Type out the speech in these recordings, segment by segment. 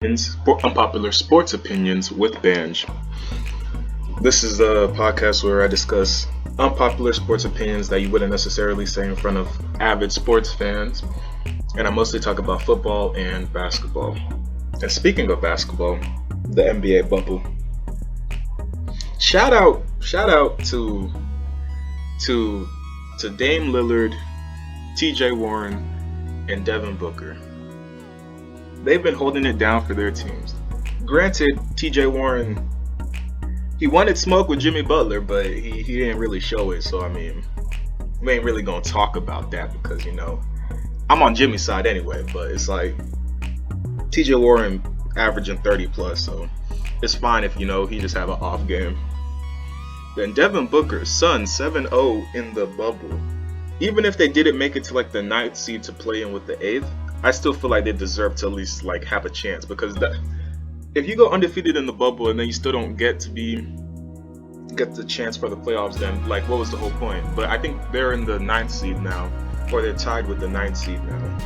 Unpopular Sports Opinions with Banj. This is a podcast where I discuss unpopular sports opinions that you wouldn't necessarily say in front of avid sports fans, and I mostly talk about football and basketball. And speaking of basketball, the NBA bubble. Shout out to to Dame Lillard, T.J. Warren, and Devin Booker. They've been holding it down for their teams. Granted, T.J. Warren, he wanted smoke with Jimmy Butler, but he didn't really show it. So I mean, we ain't really gonna talk about that because I'm on Jimmy's side anyway. But it's like T.J. Warren averaging 30 plus, so it's fine if he just have an off game. Then Devin Booker's Suns 7-0 in the bubble. Even if they didn't make it to like the ninth seed to play in with the eighth, I still feel like they deserve to at least like have a chance because if you go undefeated in the bubble and then you still don't get the chance for the playoffs, then like what was the whole point? But I think they're in the ninth seed now, or they're tied with the ninth seed now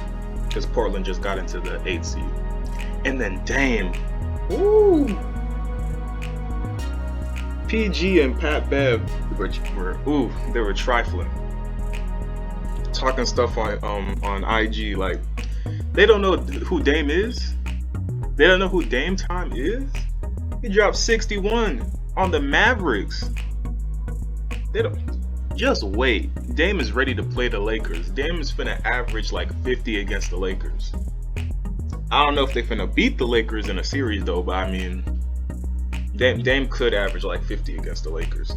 because Portland just got into the eighth seed. And then Dame, ooh, PG and Pat Bev they were trifling, talking stuff on IG like they don't know who Dame is. They don't know who Dame Time is. He dropped 61 on the Mavericks. They don't. Just wait. Dame is ready to play the Lakers. Dame is finna average like 50 against the Lakers. I don't know if they finna beat the Lakers in a series though, but I mean, Dame could average like 50 against the Lakers.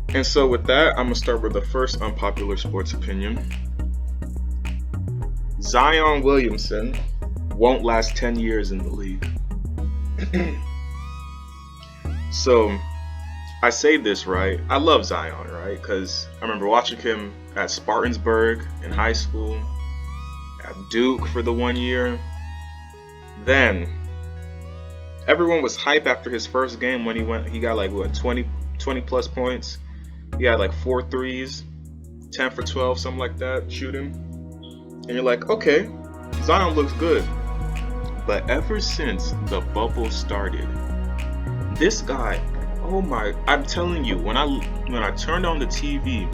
And so with that, I'm gonna start with the first unpopular sports opinion. Zion Williamson won't last 10 years in the league. So I say this, right? I love Zion, right? Because I remember watching him at Spartansburg in high school, at Duke for the 1 year. Then everyone was hype after his first game when he got like 20 plus points. He had like 4 threes, 10 for 12, something like that, shooting. And you're like, okay, Zion looks good. But ever since the bubble started, this guy, oh my, I'm telling you, when I turned on the TV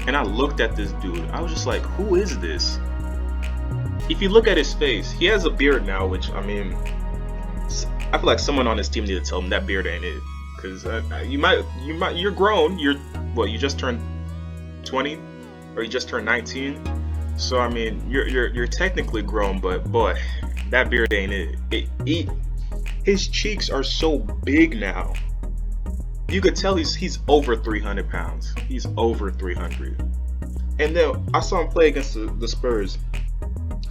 and I looked at this dude, I was just like, who is this? If you look at his face, he has a beard now, which I mean, I feel like someone on his team needed to tell him that beard ain't it. Because you're grown, you just turned 20 or you just turned 19. So I mean, you're technically grown, but boy, that beard ain't it. His cheeks are so big now. You could tell he's over 300 pounds. He's over 300. And then I saw him play against the Spurs.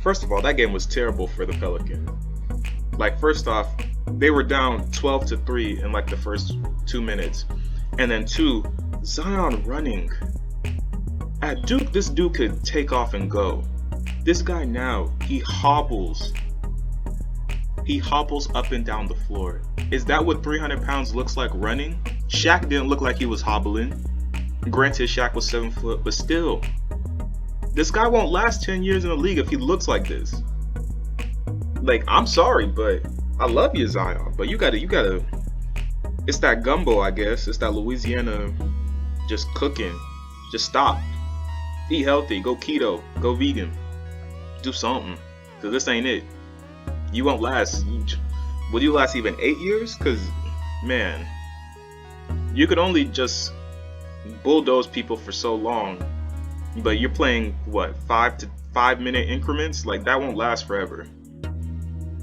First of all, that game was terrible for the Pelicans. Like, first off, they were down 12-3 in like the first 2 minutes. And then 2, Zion running. At Duke, this dude could take off and go. This guy now, he hobbles. He hobbles up and down the floor. Is that what 300 pounds looks like running? Shaq didn't look like he was hobbling. Granted, Shaq was 7 foot, but still. This guy won't last 10 years in the league if he looks like this. Like, I'm sorry, but I love you, Zion. But you gotta. It's that gumbo, I guess. It's that Louisiana just cooking. Just stop. Eat healthy. Go keto. Go vegan. Do something. Because this ain't it. You won't last. Will you last even 8 years? Because, man, you could only just bulldoze people for so long. But you're playing, 5 minute increments? Like, that won't last forever.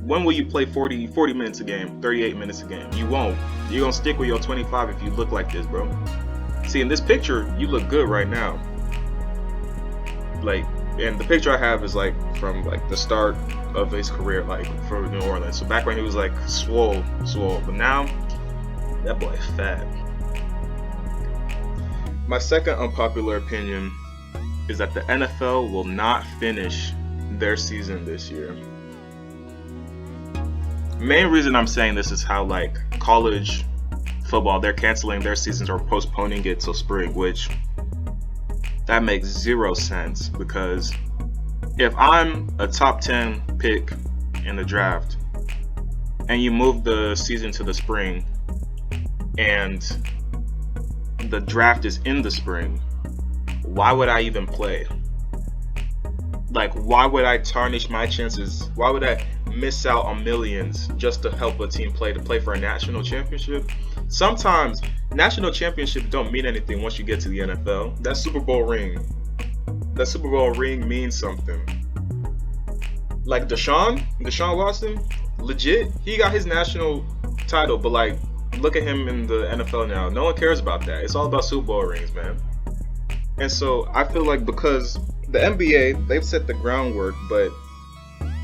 When will you play 40 minutes a game, 38 minutes a game? You won't. You're going to stick with your 25 if you look like this, bro. See, in this picture, you look good right now. Like, and the picture I have is like from like the start of his career, like for New Orleans. So back when he was like swole. But now, that boy is fat. My second unpopular opinion is that the NFL will not finish their season this year. Main reason I'm saying this is how like college football, they're canceling their seasons or postponing it till spring, which that makes zero sense because if I'm a top 10 pick in the draft, and you move the season to the spring, and the draft is in the spring, why would I even play? Like, why would I tarnish my chances? Why would I miss out on millions just to help a team to play for a national championship? Sometimes national championships don't mean anything once you get to the NFL. That Super Bowl ring means something. Like Deshaun Watson, legit, he got his national title, but like, look at him in the NFL now. No one cares about that. It's all about Super Bowl rings, man. And so I feel like, because the NBA, they've set the groundwork, but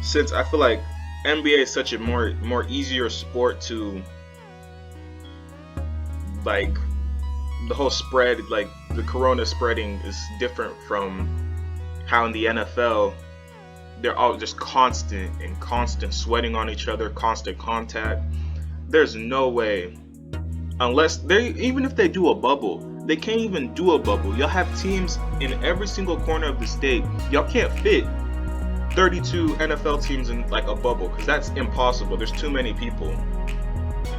since I feel like NBA is such a more easier sport to, like, the whole spread, like the corona spreading is different from how in the NFL they're all just constant sweating on each other, constant contact. There's no way, unless even if they do a bubble, they can't even do a bubble. Y'all have teams in every single corner of the state. Y'all can't fit 32 NFL teams in like a bubble, because that's impossible. There's too many people.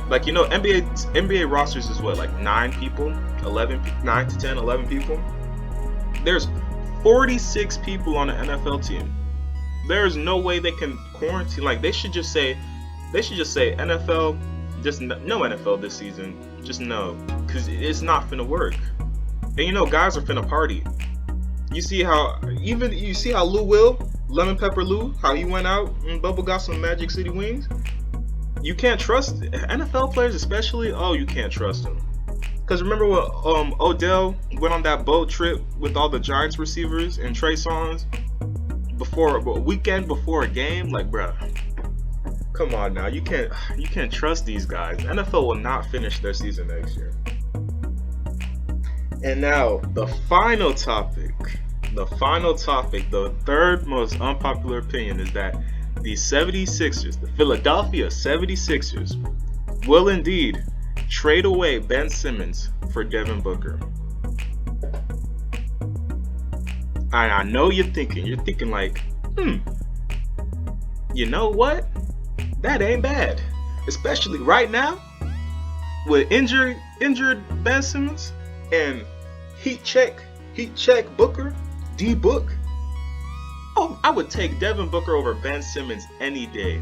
Like, you know, NBA rosters is what, like 9 people, 9 to 10, 11 people. There's 46 people on an NFL team. There's no way they can quarantine. Like, they should just say NFL, just no NFL this season. Just no, because it's not finna work. And you know, guys are finna party. You see how Lou Will, Lemon Pepper Lou, how he went out and Bubba got some Magic City wings. You can't trust NFL players, especially. Oh, you can't trust them. Because remember when Odell went on that boat trip with all the Giants receivers and Trey Songz a weekend before a game? Like, bruh, come on now. You can't trust these guys. NFL will not finish their season next year. And now the final topic, the third most unpopular opinion, is that the 76ers, the Philadelphia 76ers, will indeed trade away Ben Simmons for Devin Booker. And I know you're thinking like, you know what? That ain't bad. Especially right now, with injured Ben Simmons and heat check Booker, D-Book. Oh, I would take Devin Booker over Ben Simmons any day.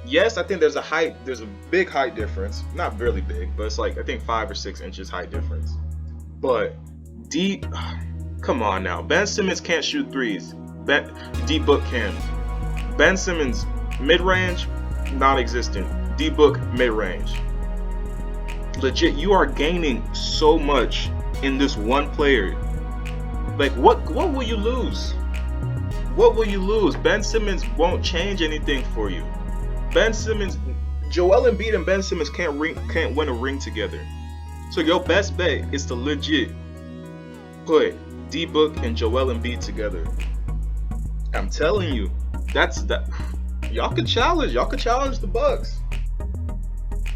Yes, I think there's a big height difference. Not really big, but it's like, I think 5 or 6 inches height difference. But come on now. Ben Simmons can't shoot threes. D-Book can. Ben Simmons mid-range, non-existent. D-Book mid-range. Legit, you are gaining so much in this one player. Like, what will you lose? What will you lose? Ben Simmons won't change anything for you. Ben Simmons, Joel Embiid and Ben Simmons can't win a ring together. So your best bet is to legit put D-Book and Joel Embiid together. I'm telling you, y'all could challenge the Bucks.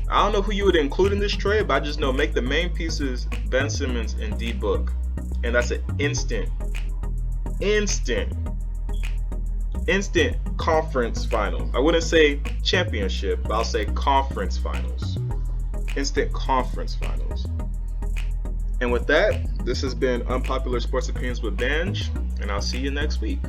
I don't know who you would include in this trade, but I just know make the main pieces Ben Simmons and D-Book, and that's an instant conference finals. I wouldn't say championship, but I'll say conference finals. Instant conference finals. And with that, this has been Unpopular Sports Opinions with Banj, and I'll see you next week.